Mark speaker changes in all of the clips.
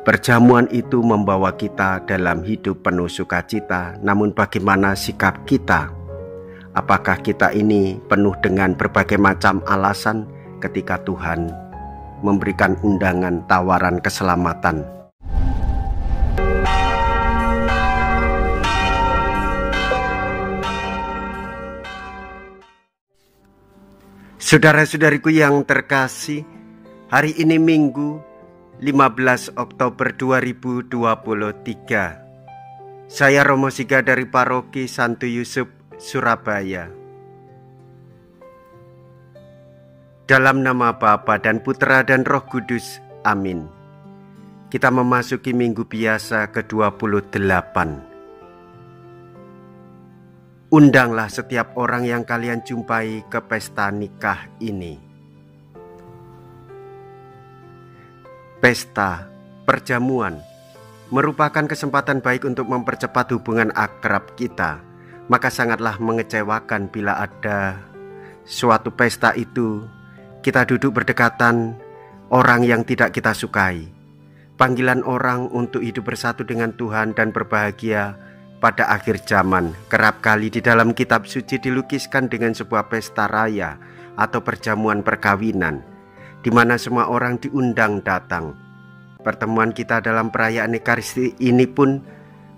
Speaker 1: Perjamuan itu membawa kita dalam hidup penuh sukacita, namun bagaimana sikap kita? Apakah kita ini penuh dengan berbagai macam alasan ketika Tuhan memberikan undangan tawaran keselamatan? Saudara-saudariku yang terkasih, hari ini Minggu 15 Oktober 2023. Saya Romo Siga dari Paroki Santo Yusuf, Surabaya. Dalam nama Bapa dan Putra dan Roh Kudus, amin. Kita memasuki minggu biasa ke-28. Undanglah setiap orang yang kalian jumpai ke pesta nikah ini. Pesta perjamuan merupakan kesempatan baik untuk mempercepat hubungan akrab kita. Maka sangatlah mengecewakan bila ada suatu pesta itu kita duduk berdekatan orang yang tidak kita sukai. Panggilan orang untuk hidup bersatu dengan Tuhan dan berbahagia pada akhir zaman kerap kali di dalam kitab suci dilukiskan dengan sebuah pesta raya atau perjamuan perkawinan, di mana semua orang diundang datang. Pertemuan kita dalam perayaan Ekaristi ini pun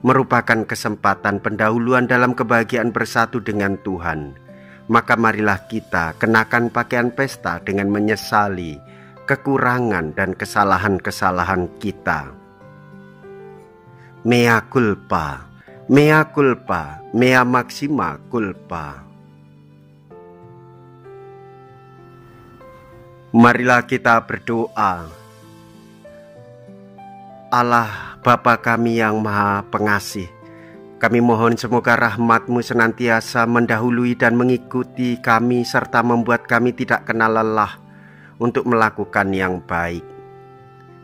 Speaker 1: merupakan kesempatan pendahuluan dalam kebahagiaan bersatu dengan Tuhan. Maka marilah kita kenakan pakaian pesta dengan menyesali kekurangan dan kesalahan-kesalahan kita. Mea culpa, mea culpa, mea maxima culpa. Marilah kita berdoa. Allah Bapa kami yang Maha Pengasih, kami mohon semoga rahmat-Mu senantiasa mendahului dan mengikuti kami serta membuat kami tidak kenal lelah untuk melakukan yang baik.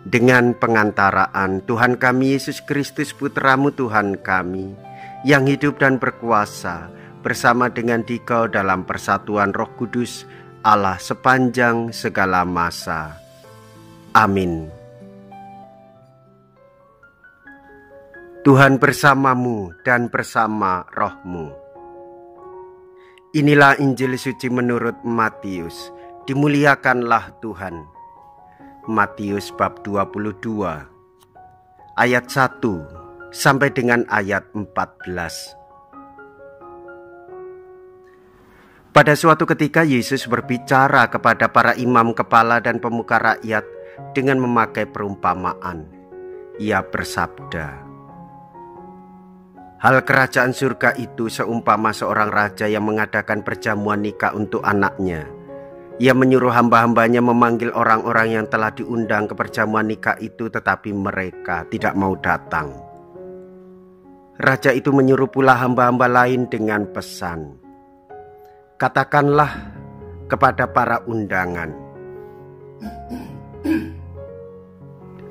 Speaker 1: Dengan pengantaraan Tuhan kami Yesus Kristus Putra-Mu Tuhan kami, yang hidup dan berkuasa bersama dengan Dikau dalam persatuan Roh Kudus Allah sepanjang segala masa. Amin. Tuhan bersamamu dan bersama rohmu. Inilah Injil suci menurut Matius. Dimuliakanlah Tuhan. Matius bab 22 ayat 1 sampai dengan ayat 14. Pada suatu ketika Yesus berbicara kepada para imam kepala dan pemuka rakyat dengan memakai perumpamaan. Ia bersabda, "Hal kerajaan surga itu seumpama seorang raja yang mengadakan perjamuan nikah untuk anaknya. Ia menyuruh hamba-hambanya memanggil orang-orang yang telah diundang ke perjamuan nikah itu, tetapi mereka tidak mau datang. Raja itu menyuruh pula hamba-hamba lain dengan pesan, 'Katakanlah kepada para undangan,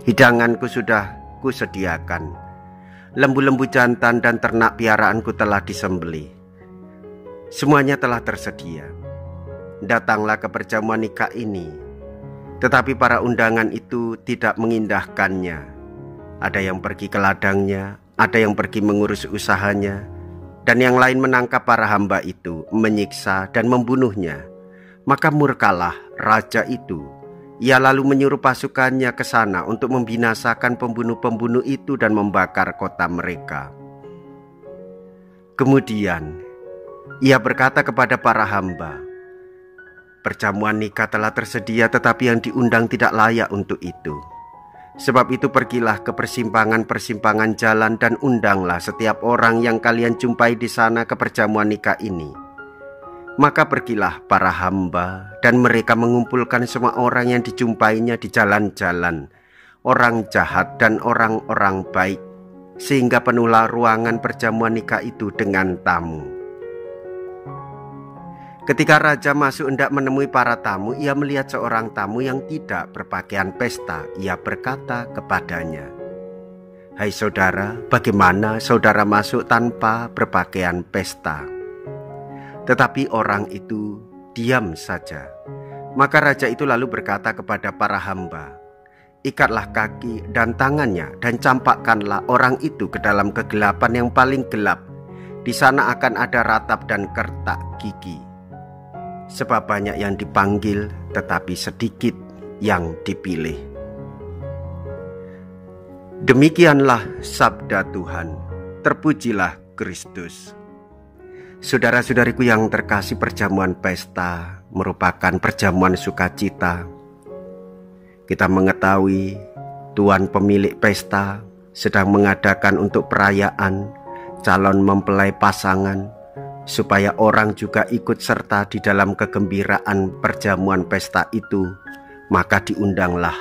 Speaker 1: hidanganku sudah kusediakan. Lembu-lembu jantan dan ternak piaraanku telah disembelih. Semuanya telah tersedia. Datanglah ke perjamuan nikah ini.' Tetapi para undangan itu tidak mengindahkannya. Ada yang pergi ke ladangnya, ada yang pergi mengurus usahanya, dan yang lain menangkap para hamba itu, menyiksa dan membunuhnya. Maka murkalah raja itu. Ia lalu menyuruh pasukannya ke sana untuk membinasakan pembunuh-pembunuh itu dan membakar kota mereka. Kemudian ia berkata kepada para hamba, 'Perjamuan nikah telah tersedia, tetapi yang diundang tidak layak untuk itu. Sebab itu pergilah ke persimpangan-persimpangan jalan dan undanglah setiap orang yang kalian jumpai di sana ke perjamuan nikah ini.' Maka pergilah para hamba, dan mereka mengumpulkan semua orang yang dijumpainya di jalan-jalan, orang jahat dan orang-orang baik, sehingga penuhlah ruangan perjamuan nikah itu dengan tamu. Ketika raja masuk hendak menemui para tamu, ia melihat seorang tamu yang tidak berpakaian pesta. Ia berkata kepadanya, 'Hai saudara, bagaimana saudara masuk tanpa berpakaian pesta?' Tetapi orang itu diam saja. Maka raja itu lalu berkata kepada para hamba, ikatlah kaki dan tangannya dan campakkanlah orang itu ke dalam kegelapan yang paling gelap. Di sana akan ada ratap dan kertak gigi. Sebab banyak yang dipanggil, tetapi sedikit yang dipilih. Demikianlah sabda Tuhan. Terpujilah Kristus. Saudara-saudariku yang terkasih, perjamuan pesta merupakan perjamuan sukacita. Kita mengetahui Tuan pemilik pesta sedang mengadakan untuk perayaan calon mempelai pasangan, supaya orang juga ikut serta di dalam kegembiraan perjamuan pesta itu. Maka diundanglah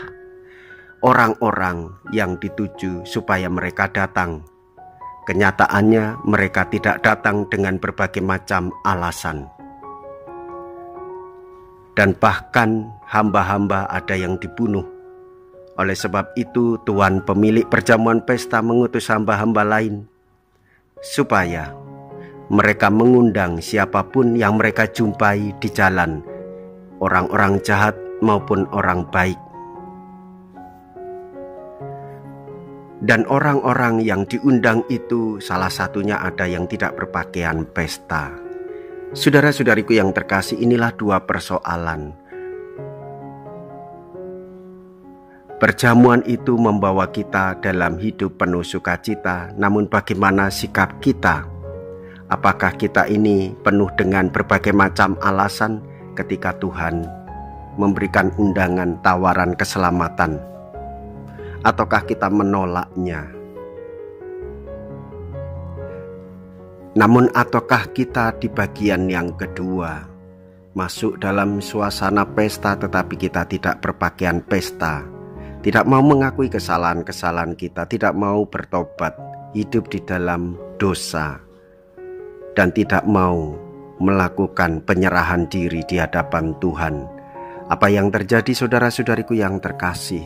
Speaker 1: orang-orang yang dituju supaya mereka datang. Kenyataannya mereka tidak datang dengan berbagai macam alasan. Dan bahkan hamba-hamba ada yang dibunuh. Oleh sebab itu Tuan pemilik perjamuan pesta mengutus hamba-hamba lain supaya mereka mengundang siapapun yang mereka jumpai di jalan, orang-orang jahat maupun orang baik. Dan orang-orang yang diundang itu salah satunya ada yang tidak berpakaian pesta. Saudara-saudariku yang terkasih, inilah dua persoalan. Perjamuan itu membawa kita dalam hidup penuh sukacita, namun bagaimana sikap kita? Apakah kita ini penuh dengan berbagai macam alasan ketika Tuhan memberikan undangan tawaran keselamatan? Ataukah kita menolaknya? Namun ataukah kita di bagian yang kedua, masuk dalam suasana pesta tetapi kita tidak berpakaian pesta, tidak mau mengakui kesalahan-kesalahan kita, tidak mau bertobat, hidup di dalam dosa, dan tidak mau melakukan penyerahan diri di hadapan Tuhan? Apa yang terjadi, saudara-saudariku yang terkasih?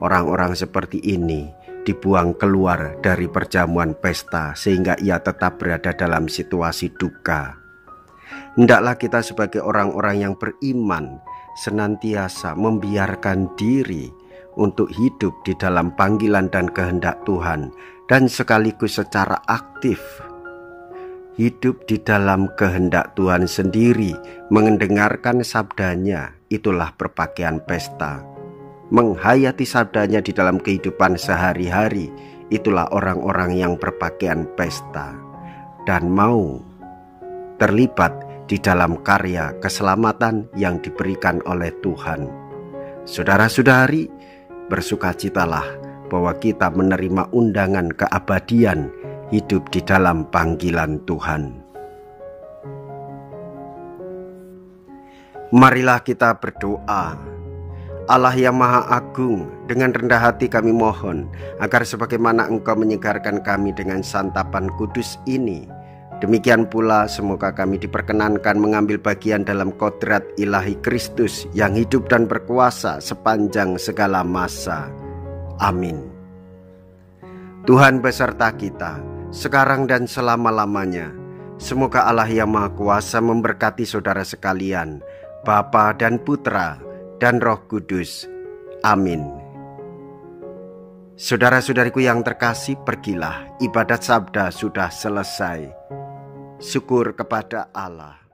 Speaker 1: Orang-orang seperti ini dibuang keluar dari perjamuan pesta sehingga ia tetap berada dalam situasi duka. Hendaklah kita sebagai orang-orang yang beriman senantiasa membiarkan diri untuk hidup di dalam panggilan dan kehendak Tuhan, dan sekaligus secara aktif hidup di dalam kehendak Tuhan sendiri, mendengarkan sabdanya. Itulah berpakaian pesta. Menghayati sabdanya di dalam kehidupan sehari-hari, itulah orang-orang yang berpakaian pesta dan mau terlibat di dalam karya keselamatan yang diberikan oleh Tuhan. Saudara-saudari, bersukacitalah bahwa kita menerima undangan keabadian hidup di dalam panggilan Tuhan. Marilah kita berdoa. Allah yang Maha Agung, dengan rendah hati kami mohon agar sebagaimana Engkau menyegarkan kami dengan santapan kudus ini, demikian pula semoga kami diperkenankan mengambil bagian dalam kodrat ilahi Kristus yang hidup dan berkuasa sepanjang segala masa. Amin. Tuhan beserta kita sekarang dan selama-lamanya. Semoga Allah yang Maha Kuasa memberkati saudara sekalian, Bapa dan Putra dan Roh Kudus. Amin. Saudara-saudariku yang terkasih, pergilah, ibadat sabda sudah selesai. Syukur kepada Allah.